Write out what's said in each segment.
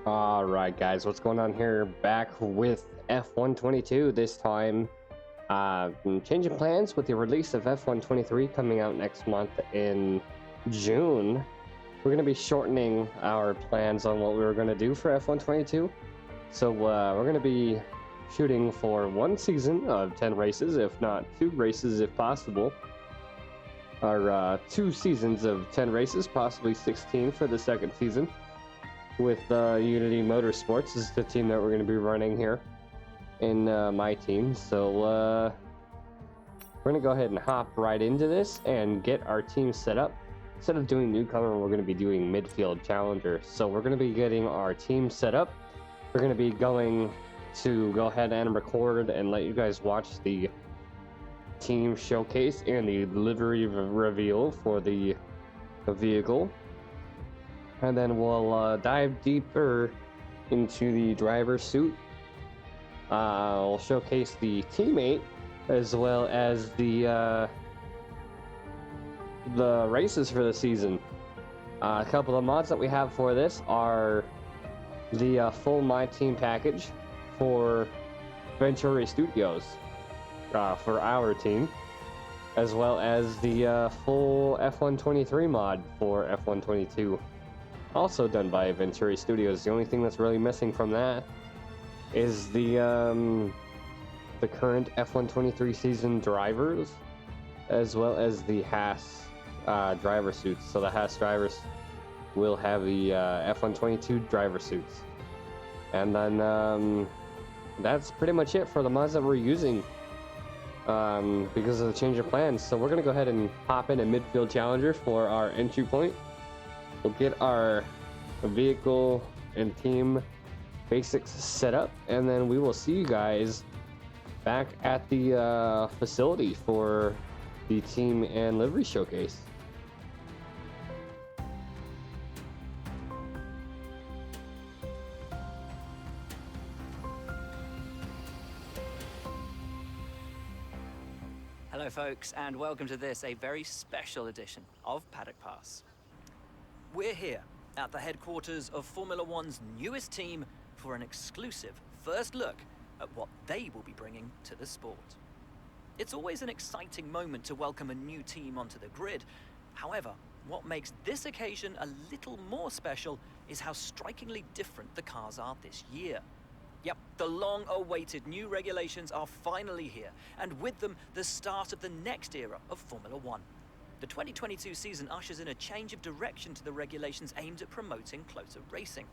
Alright guys, what's going on here? Back with F122 this time. Changing plans with the release of F123 coming out next month in June. We're going to be shortening our plans on what we were going to do for F122. So we're going to be shooting for one season of 10 races, if not 2 races if possible. Or 2 seasons of 10 races, possibly 16 for the second season. With Unity Motorsports is the team that we're going to be running here in MyTeam. So we're going to go ahead and hop right into this and get our team set up. Instead of doing newcomer, we're going to be doing midfield challenger. So we're going to be getting our team set up. We're going to be going to go ahead and record and let you guys watch the team showcase and the livery reveal for the vehicle. And then we'll dive deeper into the driver's suit. We'll showcase the teammate as well as the races for the season. A couple of mods that we have for this are the full MyTeam package for Venturi Studios for our team, as well as the full F123 mod for F122. Also done by Venturi Studios. The only thing that's really missing from that is the current F123 season drivers, as well as the Haas driver suits. So the Haas drivers will have the F122 driver suits, and then that's pretty much it for the mods that we're using because of the change of plans. So we're gonna go ahead and hop in a midfield challenger for our entry point. We'll get our vehicle and team basics set up, and then we will see you guys back at the facility for the team and livery showcase. Hello folks, and welcome to this, a very special edition of Paddock Pass. We're here at the headquarters of Formula One's newest team for an exclusive first look at what they will be bringing to the sport. It's always an exciting moment to welcome a new team onto the grid. However, what makes this occasion a little more special is how strikingly different the cars are this year. Yep, the long-awaited new regulations are finally here, and with them, the start of the next era of Formula One. The 2022 season ushers in a change of direction to the regulations aimed at promoting closer racing,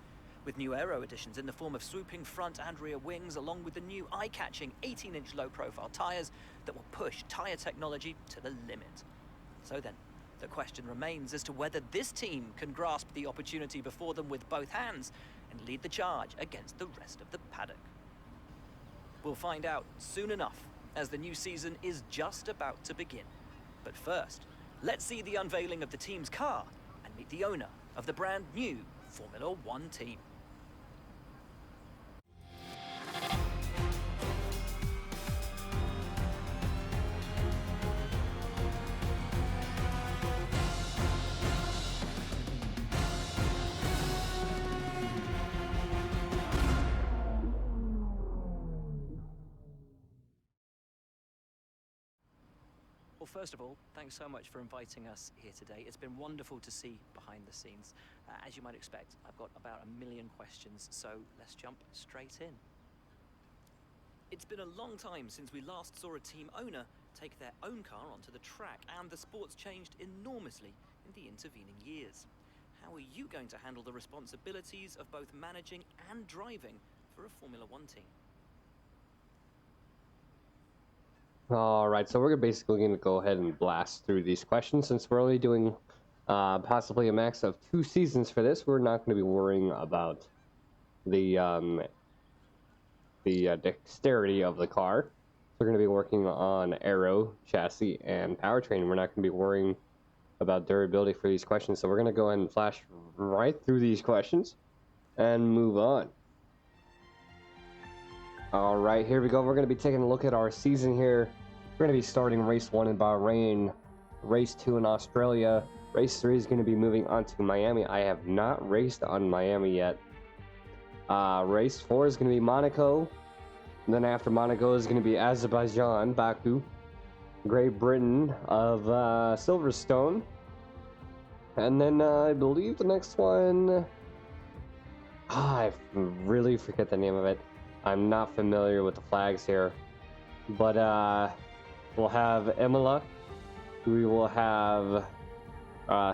with new aero additions in the form of swooping front and rear wings, along with the new eye-catching 18-inch low-profile tyres that will push tyre technology to the limit. So then, the question remains as to whether this team can grasp the opportunity before them with both hands and lead the charge against the rest of the paddock. We'll find out soon enough, as the new season is just about to begin. But first, let's see the unveiling of the team's car and meet the owner of the brand new Formula One team. Well, first of all, thanks so much for inviting us here today. It's been wonderful to see behind the scenes. As you might expect, I've got about 1 million questions, so let's jump straight in. It's been a long time since we last saw a team owner take their own car onto the track, and the sport's changed enormously in the intervening years. How are you going to handle the responsibilities of both managing and driving for a Formula One team? Alright, so we're basically going to go ahead and blast through these questions. Since we're only doing possibly a max of 2 seasons for this, we're not going to be worrying about the dexterity of the car. We're going to be working on aero, chassis, and powertrain. We're not going to be worrying about durability for these questions. So we're going to go ahead and flash right through these questions and move on. Alright, here we go. We're going to be taking a look at our season here. We're going to be starting race 1 in Bahrain, race 2 in Australia. Race 3 is going to be moving on to Miami. I have not raced on Miami yet. Race 4 is going to be Monaco. And then after Monaco is going to be Azerbaijan, Baku, Great Britain of Silverstone. And then I believe the next one... I really forget the name of it. I'm not familiar with the flags here. But we'll have Imola. We will have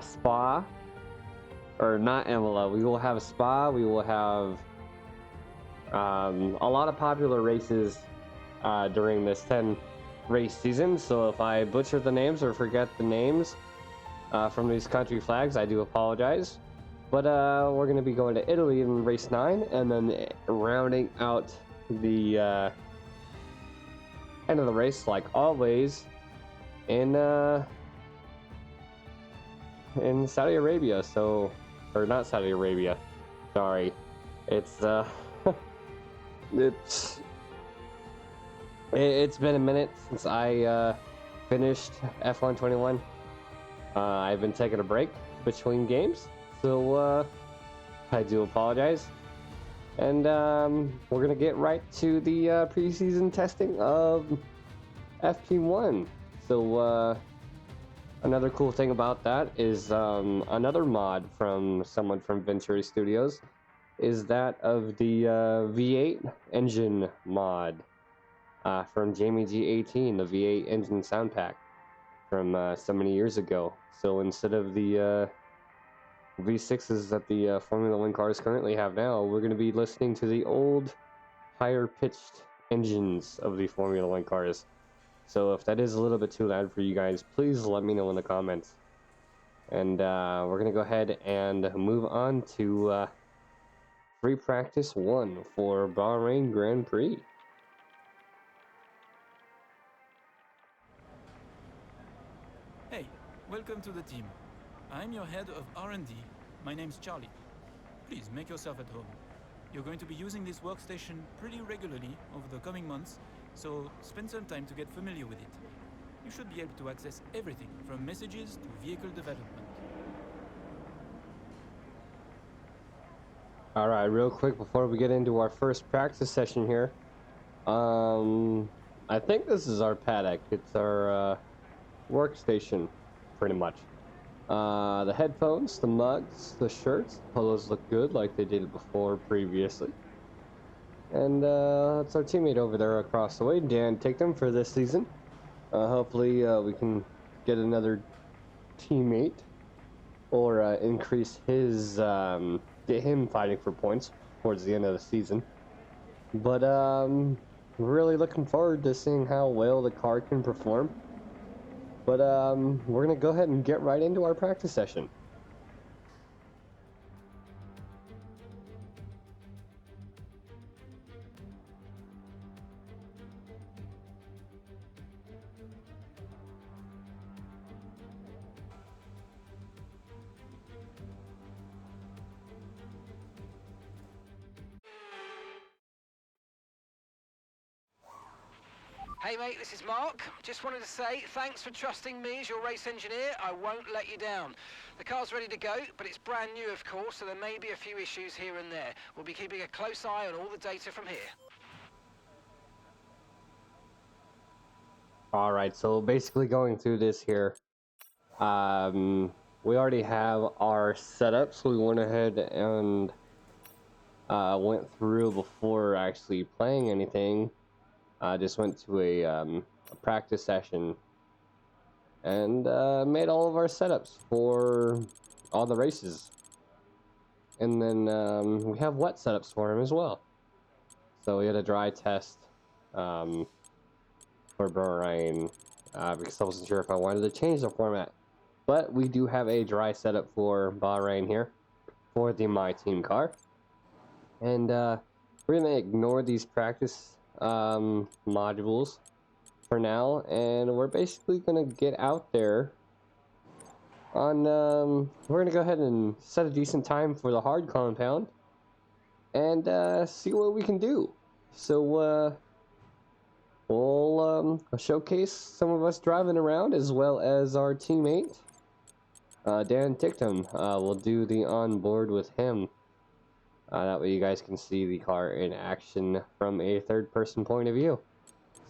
Spa. Or not Imola. We will have Spa. We will have a lot of popular races during this 10 race season. So if I butcher the names or forget the names from these country flags, I do apologize. But we're going to be going to Italy in race 9, and then rounding out the end of the race, like always, in Saudi Arabia. So, or not Saudi Arabia. Sorry, it's it's been a minute since I finished F1 21. I've been taking a break between games. So, I do apologize. And we're going to get right to the preseason testing of FP1. So, another cool thing about that is another mod from someone from Venturi Studios is that of the V8 engine mod from Jamie G18, the V8 engine sound pack from so many years ago. So, instead of the V6s that the Formula 1 cars currently have now, we're going to be listening to the old, higher-pitched engines of the Formula 1 cars. So if that is a little bit too loud for you guys, please let me know in the comments. And we're going to go ahead and move on to free practice 1 for Bahrain Grand Prix. Hey, welcome to the team. I'm your head of R&D. My name's Charlie. Please make yourself at home. You're going to be using this workstation pretty regularly over the coming months, so spend some time to get familiar with it. You should be able to access everything from messages to vehicle development. Alright, real quick before we get into our first practice session here. I think this is our paddock. It's our workstation, pretty much. The headphones, the mugs, the shirts, the polos look good like they did before previously. And that's our teammate over there across the way, Dan Tickton, for this season. Hopefully we can get another teammate or increase his, get him fighting for points towards the end of the season. But really looking forward to seeing how well the car can perform. But we're going to go ahead and get right into our practice session. Hey mate, this is Mark. Just wanted to say thanks for trusting me as your race engineer. I won't let you down. The car's ready to go, but it's brand new of course, so there may be a few issues here and there. We'll be keeping a close eye on all the data from here. Alright, so basically going through this here, we already have our setup, so we went ahead and went through before actually playing anything. Just went to a practice session and made all of our setups for all the races. And then we have wet setups for him as well. So we had a dry test for Bahrain because I wasn't sure if I wanted to change the format. But we do have a dry setup for Bahrain here for the MyTeam car. And we're going to ignore these practice modules for now, and we're basically gonna get out there on we're gonna go ahead and set a decent time for the hard compound and see what we can do. So we'll showcase some of us driving around as well as our teammate Dan Tickton. We'll do the onboard with him That way you guys can see the car in action from a third-person point of view.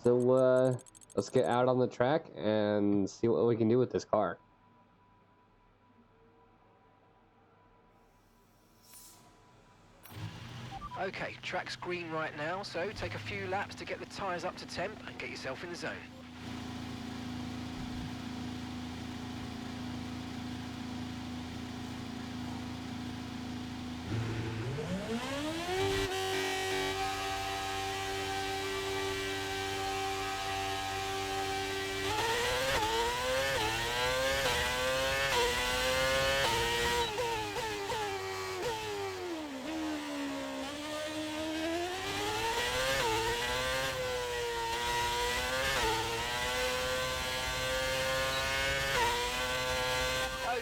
So let's get out on the track and see what we can do with this car. Okay, track's green right now, so take a few laps to get the tyres up to temp and get yourself in the zone.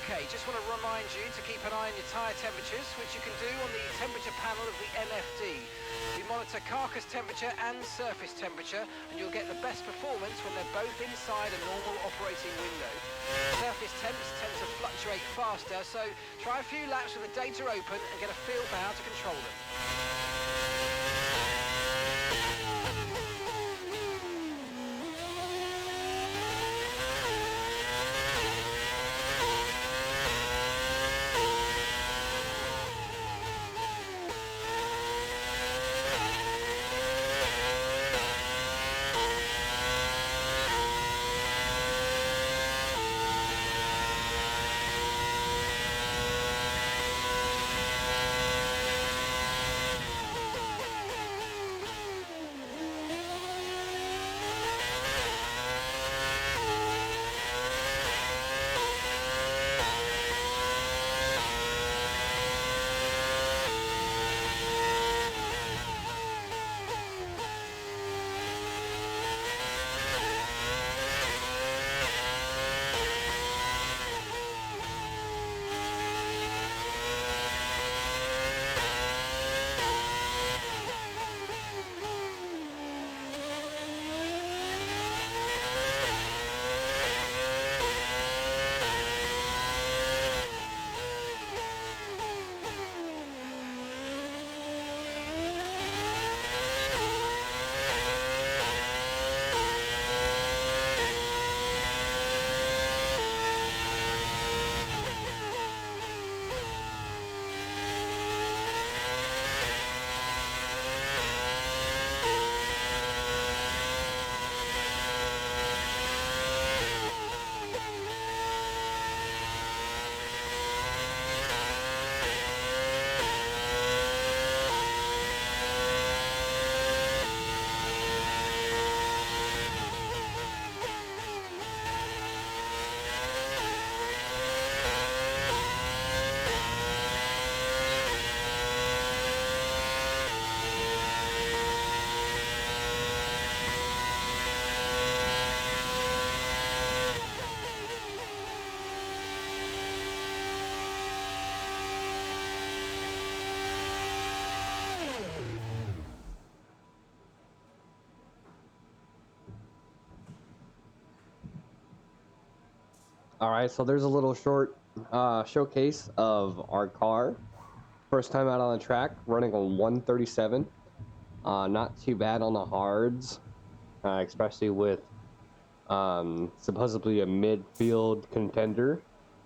Okay, just want to remind you to keep an eye on your tyre temperatures, which you can do on the temperature panel of the MFD. We monitor carcass temperature and surface temperature, and you'll get the best performance when they're both inside a normal operating window. Surface temps tend to fluctuate faster, so try a few laps with the data open and get a feel for how to control them. All right, so there's a little short showcase of our car. First time out on the track, running on 137. Not too bad on the hards, especially with supposedly a midfield contender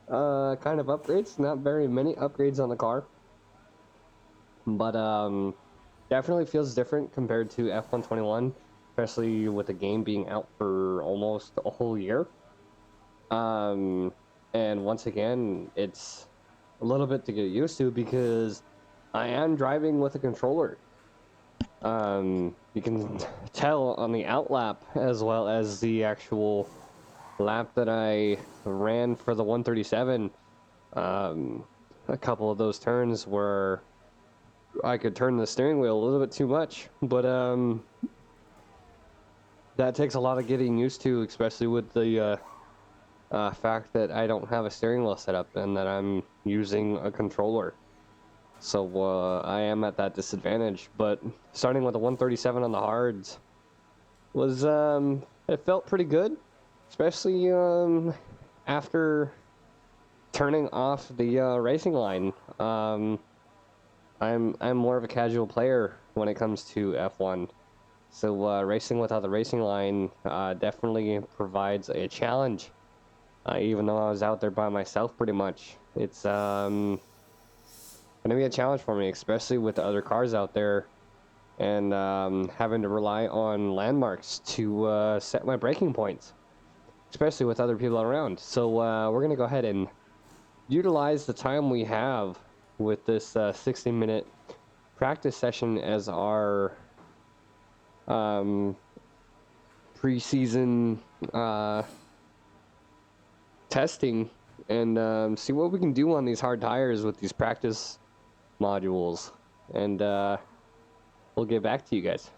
kind of upgrades. Not very many upgrades on the car, but definitely feels different compared to F121, especially with the game being out for almost a whole year. And once again, it's a little bit to get used to because I am driving with a controller. You can tell on the outlap as well as the actual lap that I ran for the 137. A couple of those turns where I could turn the steering wheel a little bit too much, but that takes a lot of getting used to, especially with the fact that I don't have a steering wheel set up and that I'm using a controller. So I am at that disadvantage, but starting with a 137 on the hards was, it felt pretty good, especially after turning off the racing line. I'm more of a casual player when it comes to F1. So racing without the racing line definitely provides a challenge. Even though I was out there by myself pretty much, it's gonna be a challenge for me, especially with the other cars out there, and having to rely on landmarks to set my braking points, especially with other people around. So we're gonna go ahead and utilize the time we have with this 60-minute practice session as our preseason testing, and see what we can do on these hard tires with these practice modules, and we'll get back to you guys.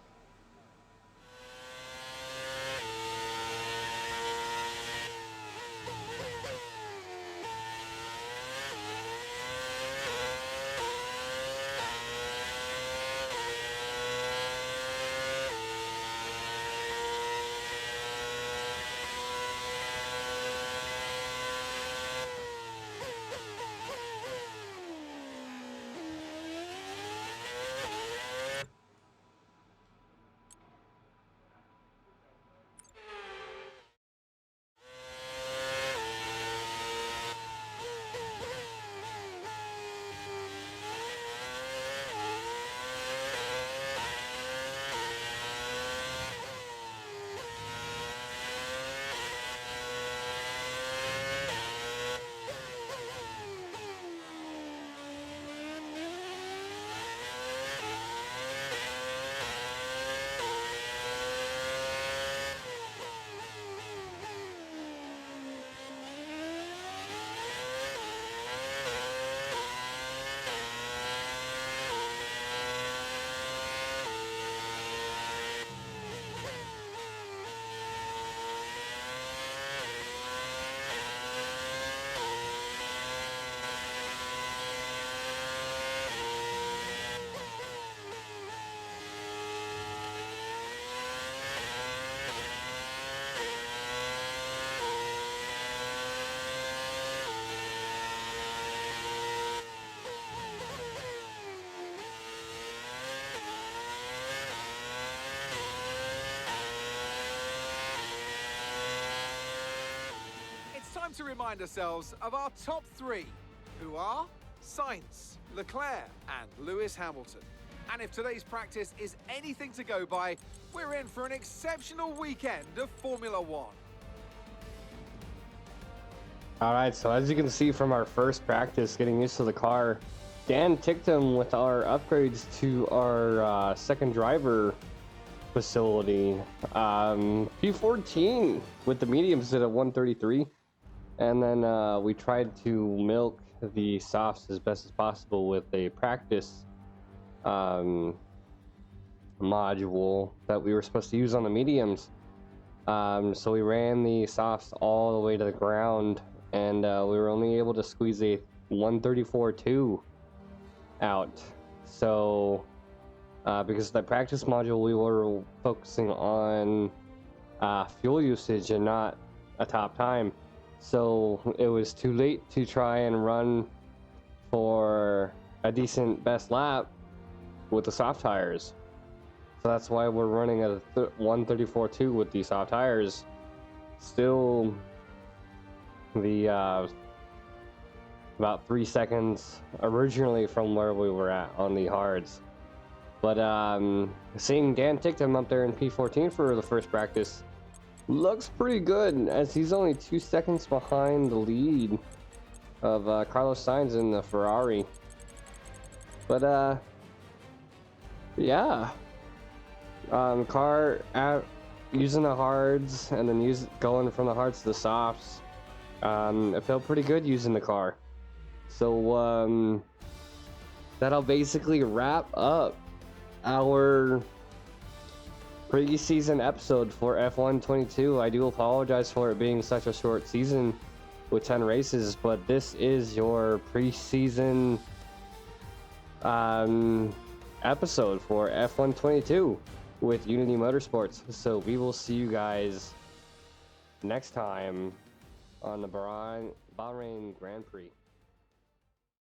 Time to remind ourselves of our top three, who are Sainz, Leclerc and Lewis Hamilton. And if today's practice is anything to go by, we're in for an exceptional weekend of Formula One. Alright, so as you can see from our first practice getting used to the car, Dan ticked him with our upgrades to our second driver facility. P14 with the mediums at 133. And then we tried to milk the softs as best as possible with a practice module that we were supposed to use on the mediums. So we ran the softs all the way to the ground, and we were only able to squeeze a 134.2 out. So because the practice module, we were focusing on fuel usage and not a top time. So it was too late to try and run for a decent best lap with the soft tires. So that's why we're running a 134.2 with the soft tires. Still the about 3 seconds originally from where we were at on the hards. But seeing Dan ticked him up there in P14 for the first practice looks pretty good, as he's only 2 seconds behind the lead of Carlos Sainz in the Ferrari. But yeah, car using the hards and then going from the hards to the softs. It felt pretty good using the car. So that'll basically wrap up our pre-season episode for F1 22. I do apologize for it being such a short season with 10 races, but this is your pre-season episode for F1 22 with Unity Motorsports. So we will see you guys next time on the Bahrain Grand Prix.